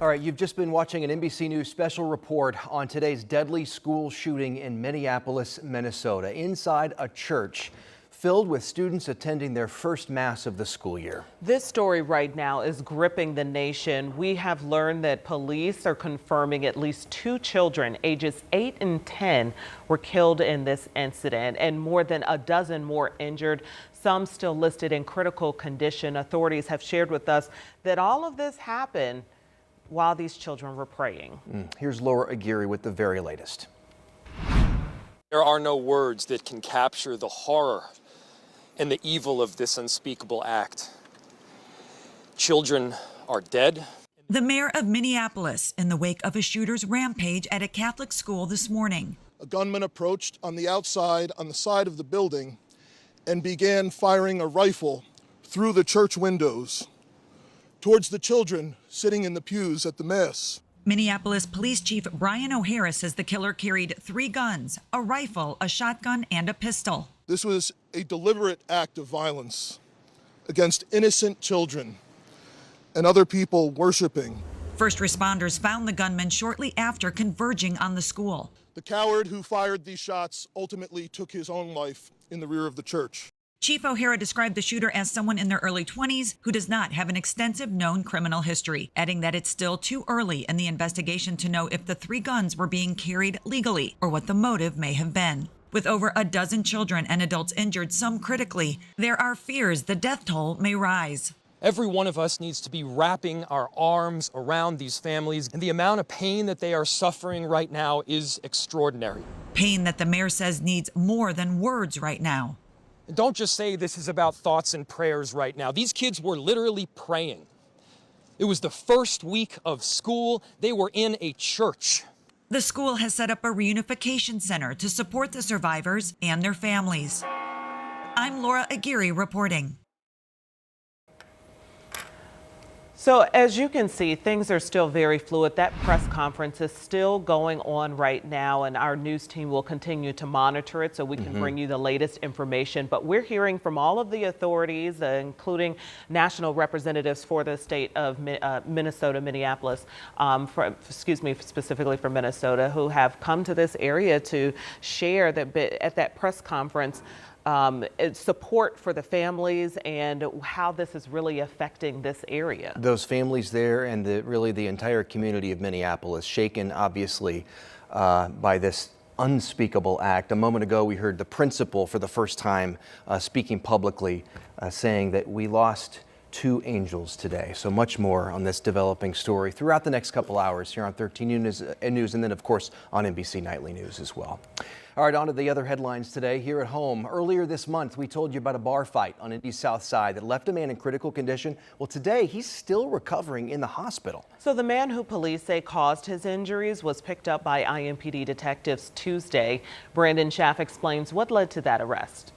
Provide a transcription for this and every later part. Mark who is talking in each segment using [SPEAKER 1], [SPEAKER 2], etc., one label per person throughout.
[SPEAKER 1] All right, you've just been watching an NBC News special report on today's deadly school shooting in Minneapolis, Minnesota, inside a church filled with students attending their first mass of the school year.
[SPEAKER 2] This story right now is gripping the nation. We have learned that police are confirming at least 2 children ages 8 and 10 were killed in this incident and more than a dozen more injured, some still listed in critical condition. Authorities have shared with us that all of this happened while these children were praying.
[SPEAKER 1] Here's Laura Aguirre with the very latest.
[SPEAKER 3] There are no words that can capture the horror and the evil of this unspeakable act. Children are dead.
[SPEAKER 4] The mayor of Minneapolis in the wake of a shooter's rampage at a Catholic school this morning.
[SPEAKER 5] A gunman approached on the outside, on the side of the building, and began firing a rifle through the church windows towards the children sitting in the pews at the Mass.
[SPEAKER 4] Minneapolis Police Chief Brian O'Hara says the killer carried 3 guns, a rifle, a shotgun, and a pistol.
[SPEAKER 5] This was a deliberate act of violence against innocent children and other people worshiping.
[SPEAKER 4] First responders found the gunman shortly after converging on the school.
[SPEAKER 5] The coward who fired these shots ultimately took his own life in the rear of the church.
[SPEAKER 4] Chief O'Hara described the shooter as someone in their early 20s who does not have an extensive known criminal history, adding that it's still too early in the investigation to know if the 3 guns were being carried legally or what the motive may have been. With over a dozen children and adults injured, some critically, there are fears the death toll may rise.
[SPEAKER 3] Every one of us needs to be wrapping our arms around these families, and the amount of pain that they are suffering right now is extraordinary.
[SPEAKER 4] Pain that the mayor says needs more than words right now.
[SPEAKER 3] And don't just say this is about thoughts and prayers right now. These kids were literally praying. It was the first week of school. They were in a church.
[SPEAKER 4] The school has set up a reunification center to support the survivors and their families. I'm Laura Aguirre reporting.
[SPEAKER 2] So as you can see, things are still very fluid. That press conference is still going on right now, and our news team will continue to monitor it so we can bring you the latest information. But we're hearing from all of the authorities, including national representatives for the state of Minnesota, Minneapolis, specifically for Minnesota, who have come to this area to share that at that press conference support for the families and how this is really affecting this area.
[SPEAKER 1] Those families there and really the entire community of Minneapolis shaken obviously by this unspeakable act. A moment ago we heard the principal for the first time speaking publicly saying that we lost 2 angels today. So much more on this developing story throughout the next couple hours here on 13 News and then of course on NBC Nightly News as well. All right, on to the other headlines today here at home. Earlier this month, we told you about a bar fight on Indy's South Side that left a man in critical condition. Well, today he's still recovering in the hospital.
[SPEAKER 2] So the man who police say caused his injuries was picked up by IMPD detectives Tuesday. Brandon Schaff explains what led to that arrest.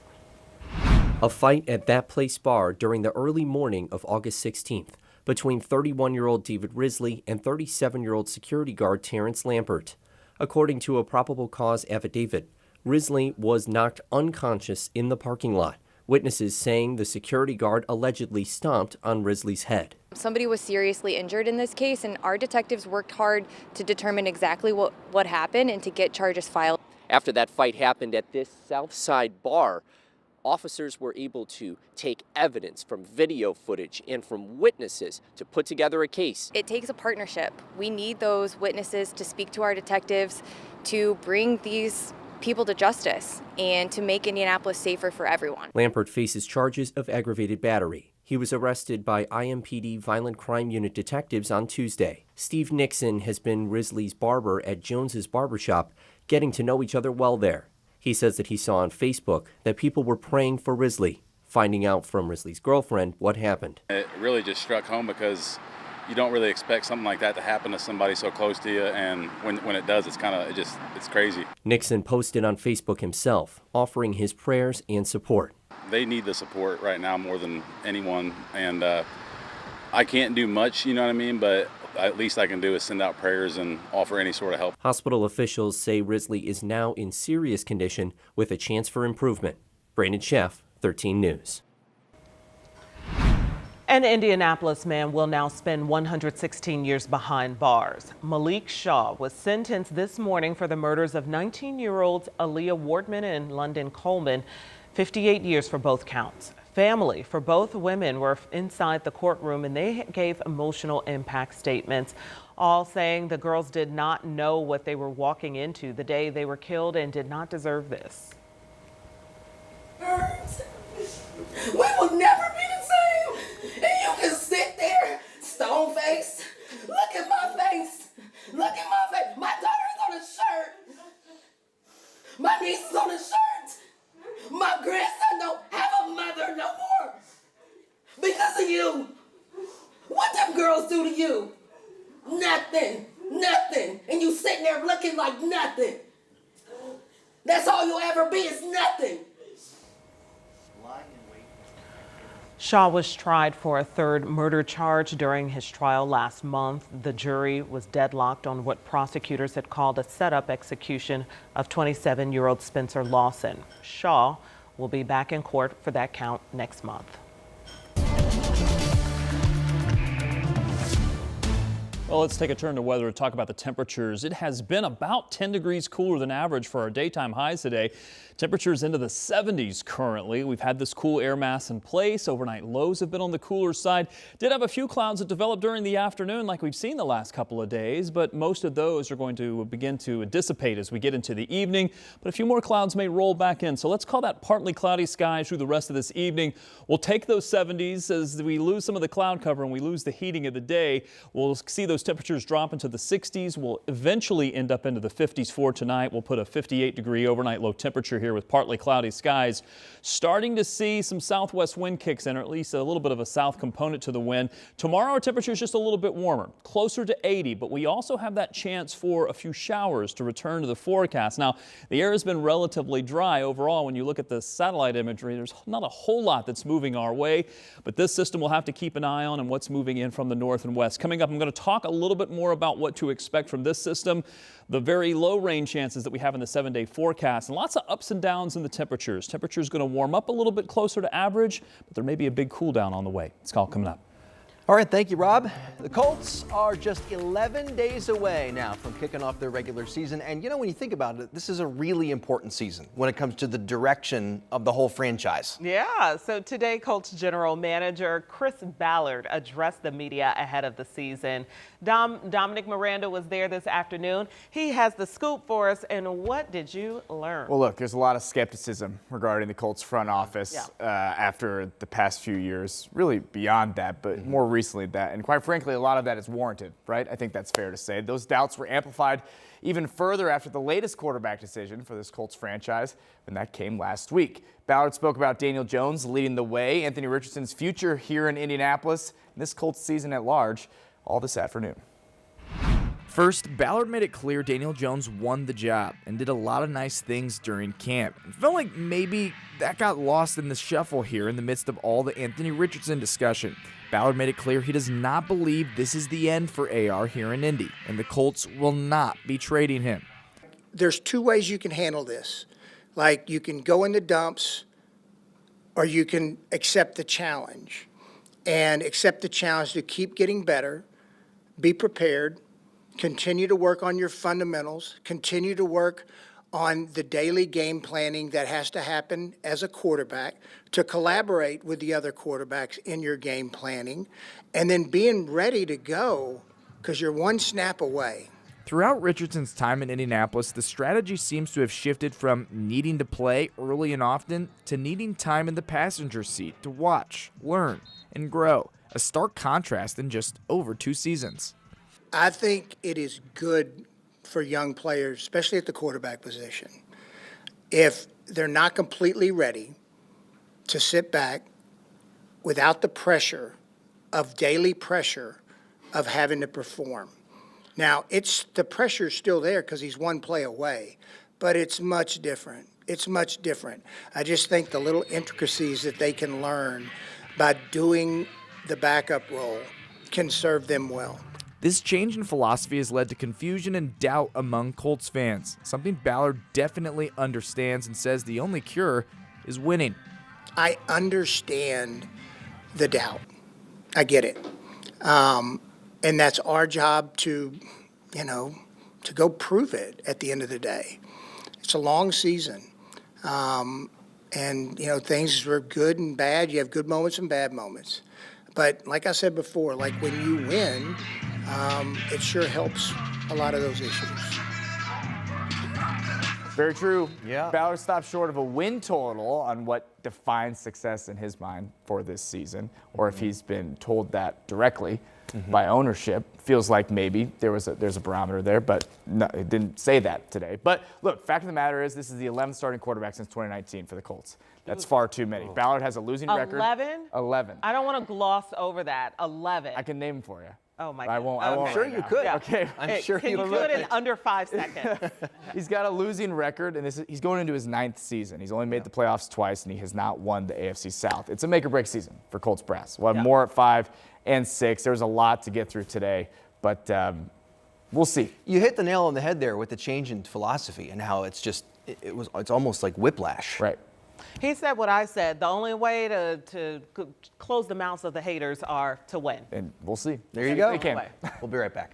[SPEAKER 6] A fight at That Place bar during the early morning of August 16th between 31-year-old David Risley and 37-year-old security guard Terrence Lampert. According to a probable cause affidavit, Risley was knocked unconscious in the parking lot. Witnesses saying the security guard allegedly stomped on Risley's head.
[SPEAKER 7] Somebody was seriously injured in this case, and our detectives worked hard to determine exactly what happened and to get charges filed.
[SPEAKER 6] After that fight happened at this South Side bar, officers were able to take evidence from video footage and from witnesses to put together a case.
[SPEAKER 7] It takes a partnership. We need those witnesses to speak to our detectives to bring these people to justice and to make Indianapolis safer for everyone.
[SPEAKER 6] Lampert faces charges of aggravated battery. He was arrested by IMPD Violent Crime Unit detectives on Tuesday. Steve Nixon has been Risley's barber at Jones's Barbershop, getting to know each other well there. He says that he saw on Facebook that people were praying for Risley. Finding out from Risley's girlfriend what happened.
[SPEAKER 8] It really just struck home because you don't really expect something like that to happen to somebody so close to you, and when it does, it's it's crazy.
[SPEAKER 6] Nixon posted on Facebook himself, offering his prayers and support.
[SPEAKER 8] They need the support right now more than anyone, and I can't do much, you know what I mean, but at least I can do is send out prayers and offer any sort of help.
[SPEAKER 6] Hospital officials say Risley is now in serious condition with a chance for improvement. Brandon Schaff, 13 News.
[SPEAKER 2] An Indianapolis man will now spend 116 years behind bars. Malik Shaw was sentenced this morning for the murders of 19-year-olds Aaliyah Wardman and London Coleman, 58 years for both counts. Family for both women were inside the courtroom and they gave emotional impact statements, all saying the girls did not know what they were walking into the day they were killed and did not deserve this.
[SPEAKER 9] We will never be the same. And you can sit there, stone face. Look at my face. Look at my face. My daughter's on a shirt. My niece is on a shirt. My grandson don't have a mother no more. Because of you. What them girls do to you? Nothing. Nothing. And you sitting there looking like nothing. That's all you'll ever be is nothing.
[SPEAKER 2] Shaw was tried for a third murder charge during his trial last month. The jury was deadlocked on what prosecutors had called a setup execution of 27-year-old Spencer Lawson. Shaw will be back in court for that count next month.
[SPEAKER 10] Well, let's take a turn to weather to talk about the temperatures. It has been about 10 degrees cooler than average for our daytime highs today. Temperatures into the 70s currently. We've had this cool air mass in place. Overnight lows have been on the cooler side. Did have a few clouds that developed during the afternoon like we've seen the last couple of days, but most of those are going to begin to dissipate as we get into the evening. But a few more clouds may roll back in. So let's call that partly cloudy skies through the rest of this evening. We'll take those 70s as we lose some of the cloud cover and we lose the heating of the day. We'll see those temperatures drop into the 60s. We'll eventually end up into the 50s for tonight. We'll put a 58-degree overnight low temperature here with partly cloudy skies. Starting to see some southwest wind kicks in, or at least a little bit of a south component to the wind. Tomorrow our temperature is just a little bit warmer, closer to 80, but we also have that chance for a few showers to return to the forecast. Now, the air has been relatively dry overall. When you look at the satellite imagery, there's not a whole lot that's moving our way, but this system will have to keep an eye on and what's moving in from the north and west. Coming up, I'm going to talk a little bit more about what to expect from this system, the very low rain chances that we have in the 7-day forecast, and lots of ups and downs in the temperatures. Temperatures going to warm up a little bit closer to average, but there may be a big cool down on the way. It's all coming up.
[SPEAKER 1] All right, thank you, Rob. The Colts are just 11 days away now from kicking off their regular season. And, you know, when you think about it, this is a really important season when it comes to the direction of the whole franchise.
[SPEAKER 2] Yeah, so today Colts general manager Chris Ballard addressed the media ahead of the season. Dominic Miranda was there this afternoon. He has the scoop for us. And what did you learn?
[SPEAKER 11] Well, look, there's a lot of skepticism regarding the Colts front office after the past few years, really beyond that, but more recently that. And quite frankly, a lot of that is warranted, right? I think that's fair to say. Those doubts were amplified even further after the latest quarterback decision for this Colts franchise, when that came last week. Ballard spoke about Daniel Jones leading the way, Anthony Richardson's future here in Indianapolis, and this Colts season at large, all this afternoon. First, Ballard made it clear Daniel Jones won the job and did a lot of nice things during camp. It felt like maybe that got lost in the shuffle here in the midst of all the Anthony Richardson discussion. Ballard made it clear he does not believe this is the end for AR here in Indy, and the Colts will not be trading him.
[SPEAKER 12] There's two ways you can handle this. Like, you can go in the dumps, or you can accept the challenge. And accept the challenge to keep getting better, be prepared, continue to work on your fundamentals, continue to work on the daily game planning that has to happen as a quarterback, to collaborate with the other quarterbacks in your game planning, and then being ready to go because you're one snap away.
[SPEAKER 11] Throughout Richardson's time in Indianapolis, the strategy seems to have shifted from needing to play early and often to needing time in the passenger seat to watch, learn, and grow. A stark contrast in just over 2 seasons.
[SPEAKER 12] I think it is good for young players, especially at the quarterback position, if they're not completely ready, to sit back without the pressure of daily pressure of having to perform. Now, the pressure's still there because he's one play away, but it's much different. It's much different. I just think the little intricacies that they can learn by doing the backup role can serve them well.
[SPEAKER 11] This change in philosophy has led to confusion and doubt among Colts fans, something Ballard definitely understands and says the only cure is winning.
[SPEAKER 12] I understand the doubt. I get it. And that's our job to go prove it at the end of the day. It's a long season. And things are good and bad. You have good moments and bad moments. But like I said before, like when you win, it sure helps a lot of those issues.
[SPEAKER 11] Very true.
[SPEAKER 1] Yeah.
[SPEAKER 11] Ballard stopped short of a win total on what defines success in his mind for this season, or if he's been told that directly by ownership. Feels like maybe there's a barometer there, but no, it didn't say that today. But look, fact of the matter is this is the 11th starting quarterback since 2019 for the Colts. That's far too many. Ballard has a losing record.
[SPEAKER 2] 11?
[SPEAKER 11] 11.
[SPEAKER 2] I don't want to gloss over that. 11.
[SPEAKER 11] I can name them for you.
[SPEAKER 2] Oh my
[SPEAKER 11] I
[SPEAKER 2] God.
[SPEAKER 11] won't.
[SPEAKER 2] Okay.
[SPEAKER 11] I'm
[SPEAKER 1] sure you could.
[SPEAKER 2] Yeah.
[SPEAKER 11] Okay.
[SPEAKER 1] I'm sure
[SPEAKER 2] Can you do it in under 5 seconds?
[SPEAKER 11] He's got a losing record, and he's going into his 9th season. He's only made the playoffs twice, and he has not won the AFC South. It's a make-or-break season for Colts brass. We'll have more at 5 and 6. There's a lot to get through today, but we'll see.
[SPEAKER 1] You hit the nail on the head there with the change in philosophy and how it's almost like whiplash.
[SPEAKER 11] Right.
[SPEAKER 2] He said what I said. The only way to close the mouths of the haters are to win.
[SPEAKER 11] And we'll see.
[SPEAKER 1] There you go.
[SPEAKER 11] They can.
[SPEAKER 1] We'll be right back.